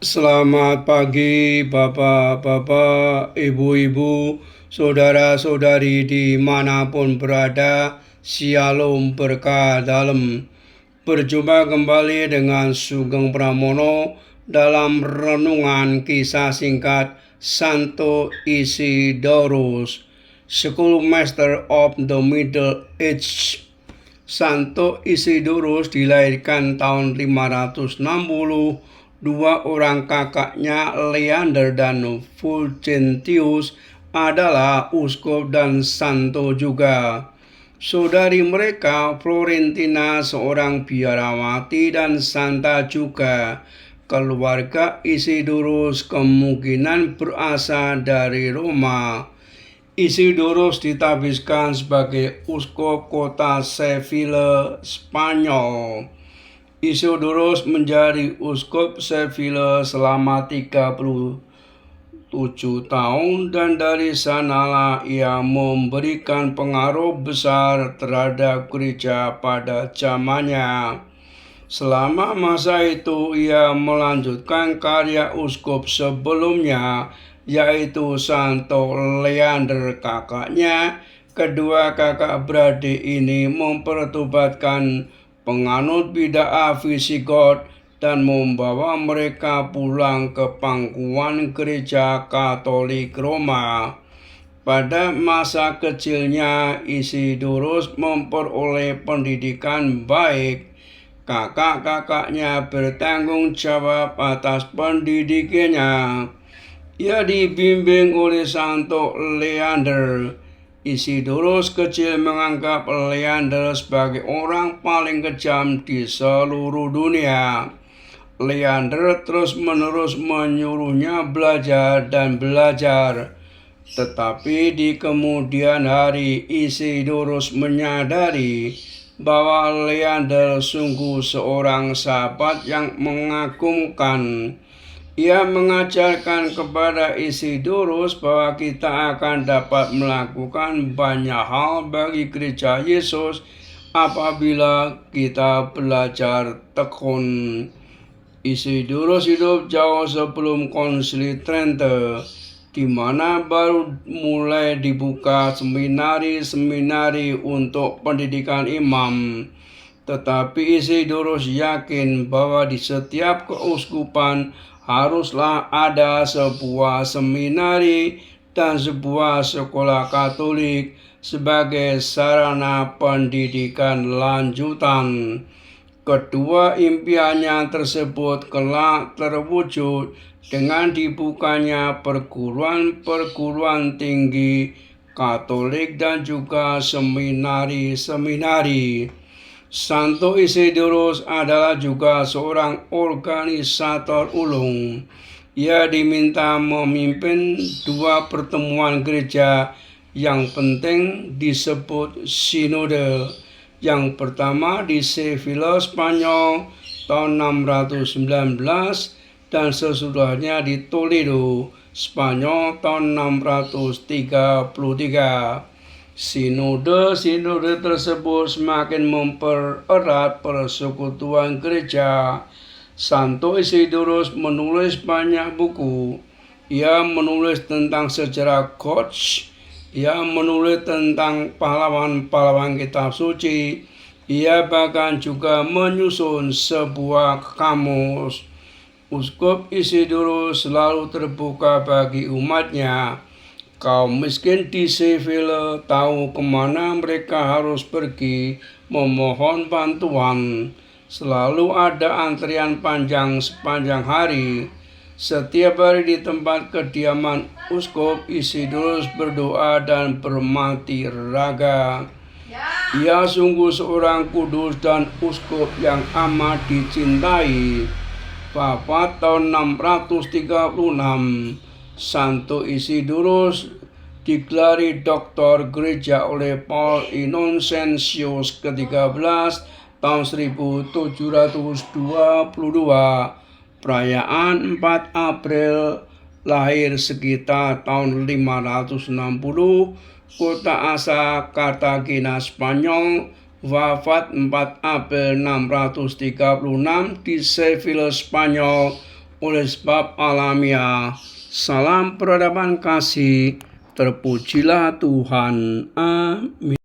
Selamat pagi, Bapak-bapak, Ibu-ibu, saudara-saudari dimanapun berada. Shalom berkah dalam. Berjumpa kembali dengan Sugeng Pramono dalam renungan kisah singkat Santo Isidorus, Schoolmaster of the Middle Age. Santo Isidorus dilahirkan tahun 560. Dua orang kakaknya, Leander dan Fulgentius, adalah uskup dan santo juga. Saudari mereka, Florentina, seorang biarawati dan santa juga. Keluarga Isidorus kemungkinan berasal dari Roma. Isidorus ditabiskan sebagai uskup kota Seville, Spanyol. Isidorus menjadi uskup Seville selama 37 tahun dan dari sanalah ia memberikan pengaruh besar terhadap gereja pada zamannya. Selama masa itu ia melanjutkan karya uskup sebelumnya, yaitu Santo Leander kakaknya. Kedua kakak beradik ini mempertobatkan penganut bid'ah Visigot dan membawa mereka pulang ke pangkuan gereja Katolik Roma. Pada masa kecilnya, Isidorus memperoleh pendidikan baik. Kakak-kakaknya bertanggung jawab atas pendidikannya. Ia dibimbing oleh Santo Leander. Isidorus kecil menganggap Leander sebagai orang paling kejam di seluruh dunia. Leander terus-menerus menyuruhnya belajar dan belajar. Tetapi di kemudian hari, Isidorus menyadari bahwa Leander sungguh seorang sahabat yang mengagumkan. Ia mengajarkan kepada Isidorus bahwa kita akan dapat melakukan banyak hal bagi gereja Yesus apabila kita belajar tekun. Isidorus hidup jauh sebelum Konsili Trente, di mana baru mulai dibuka seminari-seminari untuk pendidikan imam. Tetapi Isidorus yakin bahwa di setiap keuskupan haruslah ada sebuah seminari dan sebuah sekolah Katolik sebagai sarana pendidikan lanjutan. Kedua impiannya tersebut kelak terwujud dengan dibukanya perguruan-perguruan tinggi Katolik dan juga seminari-seminari. Santo Isidorus adalah juga seorang organisator ulung. Ia diminta memimpin dua pertemuan gereja yang penting disebut sinode. Yang pertama di Seville, Spanyol tahun 619 dan sesudahnya di Toledo, Spanyol tahun 633. Sinode tersebut semakin mempererat persekutuan gereja. Santo Isidorus menulis banyak buku. Ia menulis tentang sejarah Gots. Ia menulis tentang pahlawan-pahlawan kitab suci. Ia bahkan juga menyusun sebuah kamus. Uskup Isidorus selalu terbuka bagi umatnya. Kaum miskin di Seville tahu kemana mereka harus pergi memohon bantuan. Selalu ada antrian panjang sepanjang hari. Setiap hari di tempat kediaman uskup, Isidorus berdoa dan bermati raga. Ia sungguh seorang kudus dan uskup yang amat dicintai. Pada tahun 636, Santo Isidorus digelari doktor gereja oleh Paul Innocentius ke-13 tahun 1722. Perayaan 4 April, lahir sekitar tahun 560, kota asal Cartagena, Spanyol. Wafat 4 April 636 di Seville, Spanyol. oleh sebab alamiah. Salam peradaban kasih, terpujilah Tuhan. Amin.